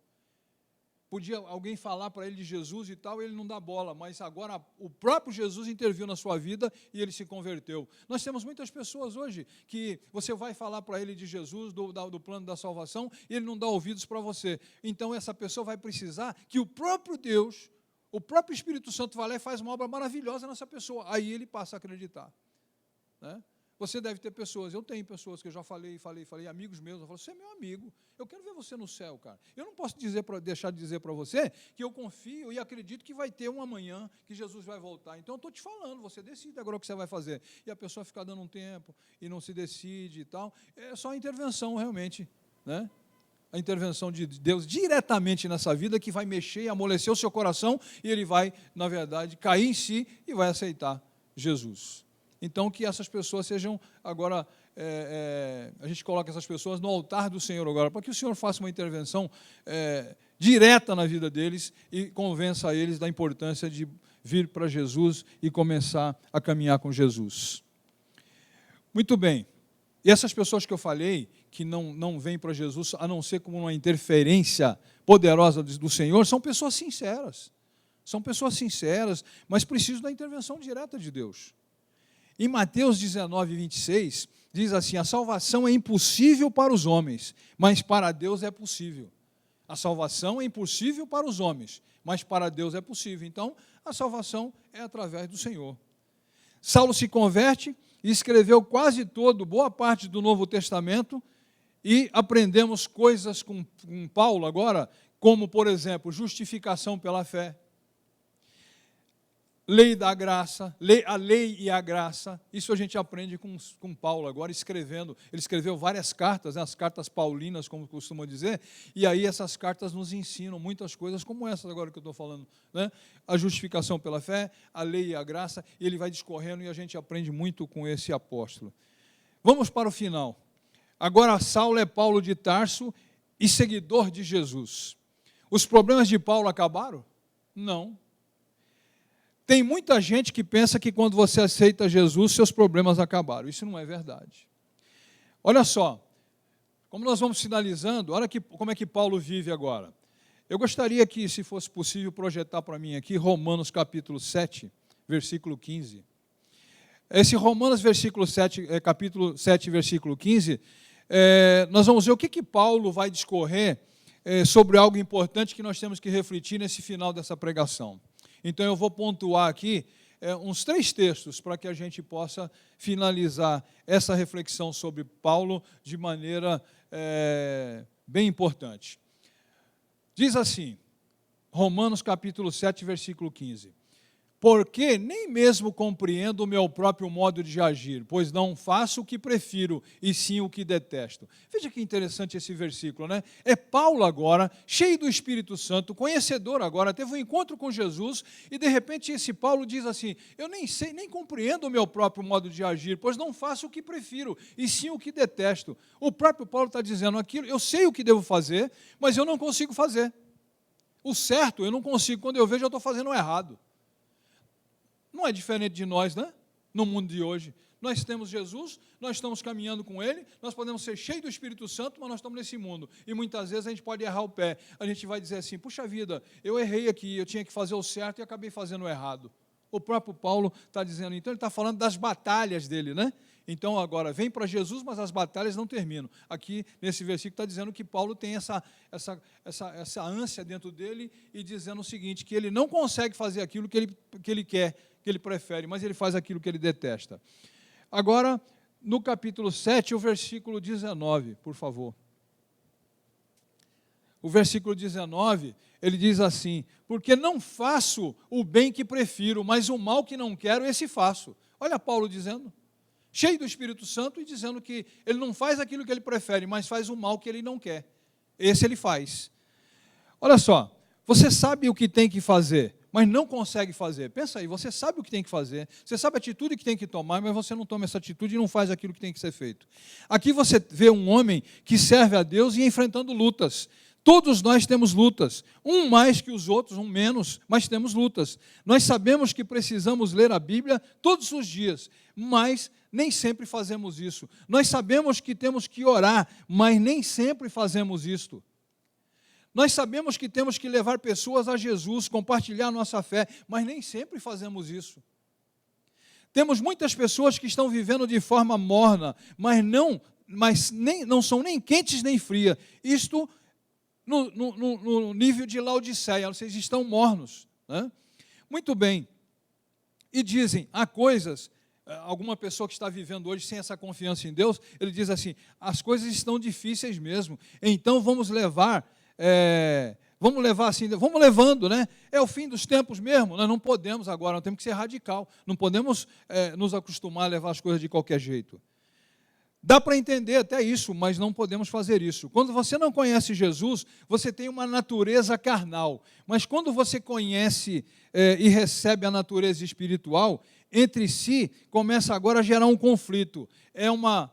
Podia alguém falar para ele de Jesus e tal, ele não dá bola, mas agora o próprio Jesus interviu na sua vida e ele se converteu. Nós temos muitas pessoas hoje que você vai falar para ele de Jesus, do plano da salvação, e ele não dá ouvidos para você. Então essa pessoa vai precisar que o próprio Deus, o próprio Espírito Santo vai lá e faz uma obra maravilhosa nessa pessoa. Aí ele passa a acreditar, né? Você deve ter pessoas, eu tenho pessoas que eu já falei, amigos meus, eu falo, você é meu amigo, eu quero ver você no céu, cara. Eu não posso deixar de dizer para você que eu confio e acredito que vai ter um amanhã que Jesus vai voltar. Então eu estou te falando, você decide agora o que você vai fazer. E a pessoa fica dando um tempo e não se decide e tal. É só a intervenção realmente, né? A intervenção de Deus diretamente nessa vida que vai mexer e amolecer o seu coração e ele vai, na verdade, cair em si e vai aceitar Jesus. Então, que essas pessoas sejam agora, a gente coloca essas pessoas no altar do Senhor agora, para que o Senhor faça uma intervenção direta na vida deles e convença eles da importância de vir para Jesus e começar a caminhar com Jesus. Muito bem. E essas pessoas que eu falei, que não vêm para Jesus, a não ser como uma interferência poderosa do Senhor, são pessoas sinceras. São pessoas sinceras, mas precisam da intervenção direta de Deus. Em Mateus 19, 26, diz assim: a salvação é impossível para os homens, mas para Deus é possível. A salvação é impossível para os homens, mas para Deus é possível. Então, a salvação é através do Senhor. Saulo se converte e escreveu boa parte do Novo Testamento, e aprendemos coisas com Paulo agora, como, por exemplo, justificação pela fé, lei da graça, a lei e a graça. Isso a gente aprende com Paulo agora, escrevendo. Ele escreveu várias cartas, né, as cartas paulinas, como costumam dizer, e aí essas cartas nos ensinam muitas coisas, como essas agora que eu estou falando, né? A justificação pela fé, a lei e a graça, e ele vai discorrendo e a gente aprende muito com esse apóstolo. Vamos para o final. Agora Saulo é Paulo de Tarso e seguidor de Jesus. Os problemas de Paulo acabaram? Não. Tem muita gente que pensa que quando você aceita Jesus, seus problemas acabaram. Isso não é verdade. Olha só, como nós vamos finalizando, olha como é que Paulo vive agora. Eu gostaria que, se fosse possível, projetar para mim aqui Romanos capítulo 7, versículo 15. Esse Romanos capítulo 7, versículo 15, nós vamos ver o que Paulo vai discorrer sobre algo importante que nós temos que refletir nesse final dessa pregação. Então, eu vou pontuar aqui uns 3 textos para que a gente possa finalizar essa reflexão sobre Paulo de maneira bem importante. Diz assim, Romanos capítulo 7, versículo 15. porque nem mesmo compreendo o meu próprio modo de agir, pois não faço o que prefiro, e sim o que detesto. Veja que interessante esse versículo, né? É Paulo agora, cheio do Espírito Santo, conhecedor agora, teve um encontro com Jesus, e de repente esse Paulo diz assim, eu nem sei, nem compreendo o meu próprio modo de agir, pois não faço o que prefiro, e sim o que detesto. O próprio Paulo está dizendo aquilo, eu sei o que devo fazer, mas eu não consigo fazer. O certo eu não consigo, quando eu vejo eu estou fazendo o errado. Não é diferente de nós, né? No mundo de hoje. Nós temos Jesus, nós estamos caminhando com Ele, nós podemos ser cheios do Espírito Santo, mas nós estamos nesse mundo. E muitas vezes a gente pode errar o pé. A gente vai dizer assim, puxa vida, eu errei aqui, eu tinha que fazer o certo e acabei fazendo o errado. O próprio Paulo está dizendo, então ele está falando das batalhas dele, né? Então agora, vem para Jesus, mas as batalhas não terminam. Aqui, nesse versículo, está dizendo que Paulo tem essa ânsia dentro dele e dizendo o seguinte, que ele não consegue fazer aquilo que ele quer, que ele prefere, mas ele faz aquilo que ele detesta. Agora, no capítulo 7, o versículo 19, por favor. O versículo 19, ele diz assim, porque não faço o bem que prefiro, mas o mal que não quero, esse faço. Olha Paulo dizendo, cheio do Espírito Santo e dizendo que ele não faz aquilo que ele prefere, mas faz o mal que ele não quer. Esse ele faz. Olha só, você sabe o que tem que fazer, mas não consegue fazer. Pensa aí, você sabe o que tem que fazer, você sabe a atitude que tem que tomar, mas você não toma essa atitude e não faz aquilo que tem que ser feito. Aqui você vê um homem que serve a Deus e enfrentando lutas. Todos nós temos lutas, um mais que os outros, um menos, mas temos lutas. Nós sabemos que precisamos ler a Bíblia todos os dias, mas nem sempre fazemos isso. Nós sabemos que temos que orar, mas nem sempre fazemos isto. Nós sabemos que temos que levar pessoas a Jesus, compartilhar nossa fé, mas nem sempre fazemos isso. Temos muitas pessoas que estão vivendo de forma morna, mas não são nem quentes nem frias. Isto no nível de Laodiceia, vocês estão mornos. Né? Muito bem. E dizem, há coisas, alguma pessoa que está vivendo hoje sem essa confiança em Deus, ele diz assim, as coisas estão difíceis mesmo, então vamos levar assim, vamos levando, né? É o fim dos tempos mesmo, nós não podemos agora, nós temos que ser radical, não podemos nos acostumar a levar as coisas de qualquer jeito. Dá para entender até isso, mas não podemos fazer isso. Quando você não conhece Jesus, você tem uma natureza carnal. Mas quando você conhece e recebe a natureza espiritual, entre si começa agora a gerar um conflito. É uma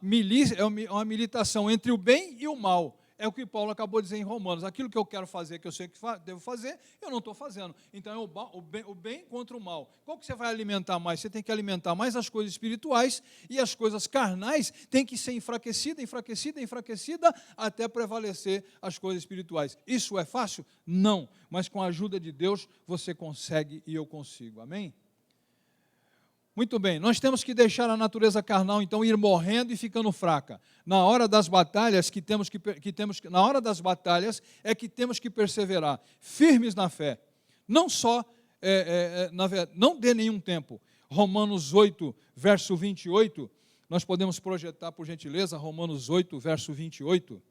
militação entre o bem e o mal. É o que Paulo acabou de dizer em Romanos. Aquilo que eu quero fazer, que eu sei que devo fazer, eu não estou fazendo. Então é o bem contra o mal. Qual que você vai alimentar mais? Você tem que alimentar mais as coisas espirituais e as coisas carnais têm que ser enfraquecida, até prevalecer as coisas espirituais. Isso é fácil? Não. Mas com a ajuda de Deus você consegue e eu consigo. Amém? Muito bem, nós temos que deixar a natureza carnal, então, ir morrendo e ficando fraca. Na hora das batalhas na hora das batalhas é que temos que perseverar, firmes na fé. Não só, não dê nenhum tempo. Romanos 8, verso 28, nós podemos projetar, por gentileza, Romanos 8, verso 28.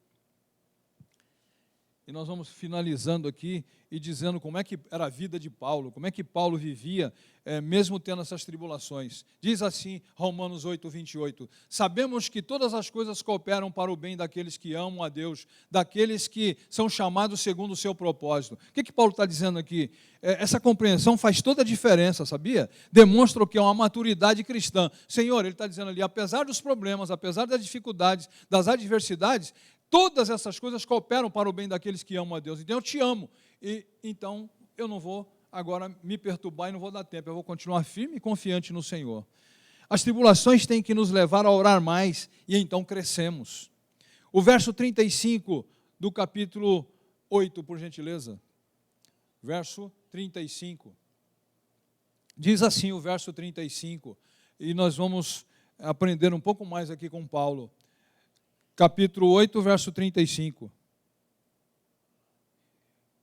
E nós vamos finalizando aqui e dizendo como é que era a vida de Paulo, como é que Paulo vivia, mesmo tendo essas tribulações. Diz assim, Romanos 8, 28, sabemos que todas as coisas cooperam para o bem daqueles que amam a Deus, daqueles que são chamados segundo o seu propósito. O que Paulo está dizendo aqui? Essa compreensão faz toda a diferença, sabia? Demonstra o que é uma maturidade cristã. Senhor, ele está dizendo ali, apesar dos problemas, apesar das dificuldades, das adversidades, todas essas coisas cooperam para o bem daqueles que amam a Deus. Então eu te amo. E então eu não vou agora me perturbar e não vou dar tempo. Eu vou continuar firme e confiante no Senhor. As tribulações têm que nos levar a orar mais e então crescemos. O verso 35 do capítulo 8, por gentileza. Verso 35. Diz assim o verso 35. E nós vamos aprender um pouco mais aqui com Paulo. Capítulo 8, verso 35.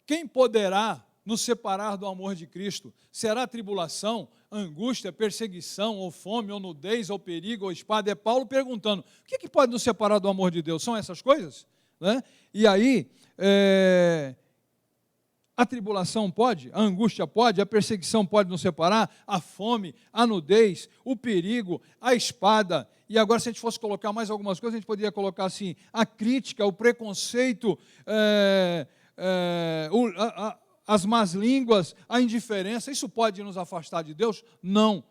Quem poderá nos separar do amor de Cristo? Será tribulação, angústia, perseguição, ou fome, ou nudez, ou perigo, ou espada? É Paulo perguntando, o que pode nos separar do amor de Deus? São essas coisas? Né? E aí, A tribulação pode, a angústia pode, a perseguição pode nos separar, a fome, a nudez, o perigo, a espada. E agora, se a gente fosse colocar mais algumas coisas, a gente poderia colocar assim, a crítica, o preconceito, as más línguas, a indiferença. Isso pode nos afastar de Deus? Não.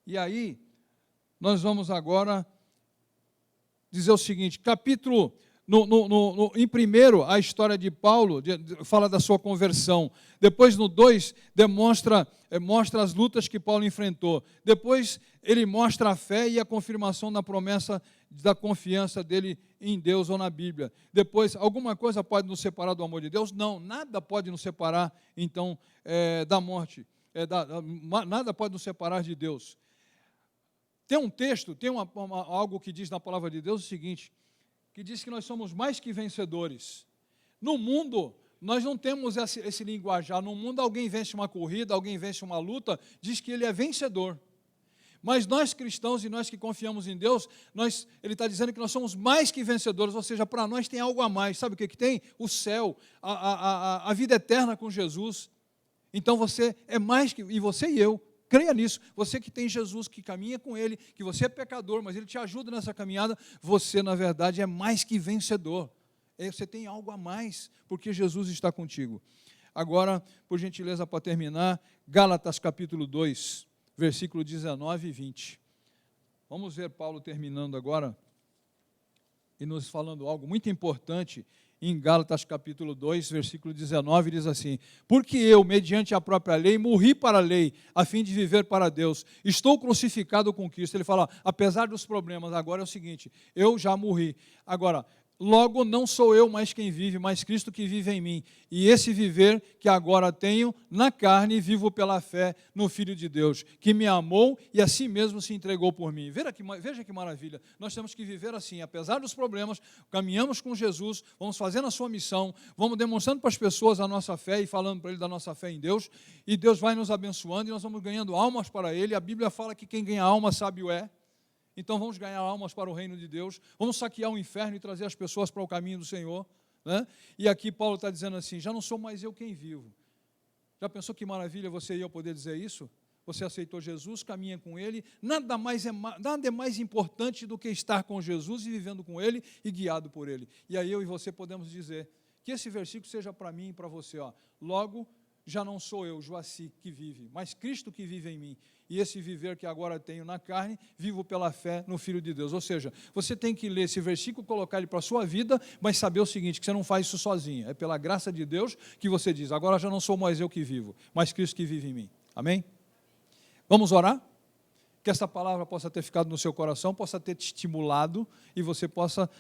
E aí, nós vamos agora dizer o seguinte, capítulo... em primeiro, a história de Paulo fala da sua conversão. Depois, no 2, mostra as lutas que Paulo enfrentou. Depois, ele mostra a fé e a confirmação da promessa da confiança dele em Deus ou na Bíblia. Depois, alguma coisa pode nos separar do amor de Deus? Não, nada pode nos separar, então, da morte. Nada pode nos separar de Deus. Tem um texto, tem algo que diz na palavra de Deus o seguinte, que diz que nós somos mais que vencedores. No mundo, nós não temos esse linguajar. No mundo, alguém vence uma corrida, alguém vence uma luta, diz que ele é vencedor. Mas nós cristãos e nós que confiamos em Deus, ele está dizendo que nós somos mais que vencedores, ou seja, para nós tem algo a mais. Sabe o que tem? O céu, a vida eterna com Jesus. Então você é mais que, e você e eu, creia nisso, você que tem Jesus, que caminha com Ele, que você é pecador, mas Ele te ajuda nessa caminhada, você na verdade é mais que vencedor, você tem algo a mais, porque Jesus está contigo. Agora, por gentileza, para terminar, Gálatas capítulo 2, versículo 19 e 20, vamos ver Paulo terminando agora, e nos falando algo muito importante, em Gálatas capítulo 2, versículo 19, diz assim, porque eu, mediante a própria lei, morri para a lei, a fim de viver para Deus. Estou crucificado com Cristo. Ele fala, apesar dos problemas, agora é o seguinte, eu já morri. Agora, logo não sou eu mais quem vive, mas Cristo que vive em mim. E esse viver que agora tenho na carne, vivo pela fé no Filho de Deus, que me amou e a si mesmo se entregou por mim. Veja que maravilha. Nós temos que viver assim, apesar dos problemas, caminhamos com Jesus, vamos fazendo a sua missão, vamos demonstrando para as pessoas a nossa fé e falando para eles da nossa fé em Deus, e Deus vai nos abençoando e nós vamos ganhando almas para Ele. A Bíblia fala que quem ganha alma sábio é. Então vamos ganhar almas para o reino de Deus, vamos saquear o inferno e trazer as pessoas para o caminho do Senhor, né? E aqui Paulo está dizendo assim, já não sou mais eu quem vivo. Já pensou que maravilha você e eu poder dizer isso? Você aceitou Jesus, caminha com Ele, nada é mais importante do que estar com Jesus e vivendo com Ele e guiado por Ele. E aí eu e você podemos dizer que esse versículo seja para mim e para você, ó. Logo, já não sou eu, Joaci, que vive, mas Cristo que vive em mim. E esse viver que agora tenho na carne, vivo pela fé no Filho de Deus. Ou seja, você tem que ler esse versículo, colocar ele para a sua vida, mas saber o seguinte, que você não faz isso sozinho. É pela graça de Deus que você diz, agora já não sou mais eu que vivo, mas Cristo que vive em mim. Amém? Vamos orar? Que essa palavra possa ter ficado no seu coração, possa ter te estimulado e você possa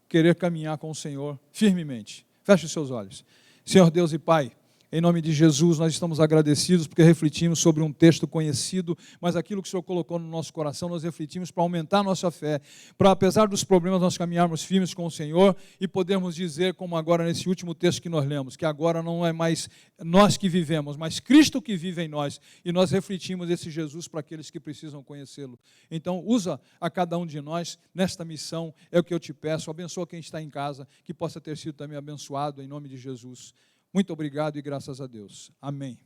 querer caminhar com o Senhor firmemente. Feche os seus olhos. Senhor Deus e Pai, em nome de Jesus, nós estamos agradecidos porque refletimos sobre um texto conhecido, mas aquilo que o Senhor colocou no nosso coração, nós refletimos para aumentar a nossa fé, para, apesar dos problemas, nós caminharmos firmes com o Senhor e podermos dizer, como agora nesse último texto que nós lemos, que agora não é mais nós que vivemos, mas Cristo que vive em nós, e nós refletimos esse Jesus para aqueles que precisam conhecê-lo. Então, usa a cada um de nós nesta missão, é o que eu te peço, abençoa quem está em casa, que possa ter sido também abençoado, em nome de Jesus. Muito obrigado e graças a Deus. Amém.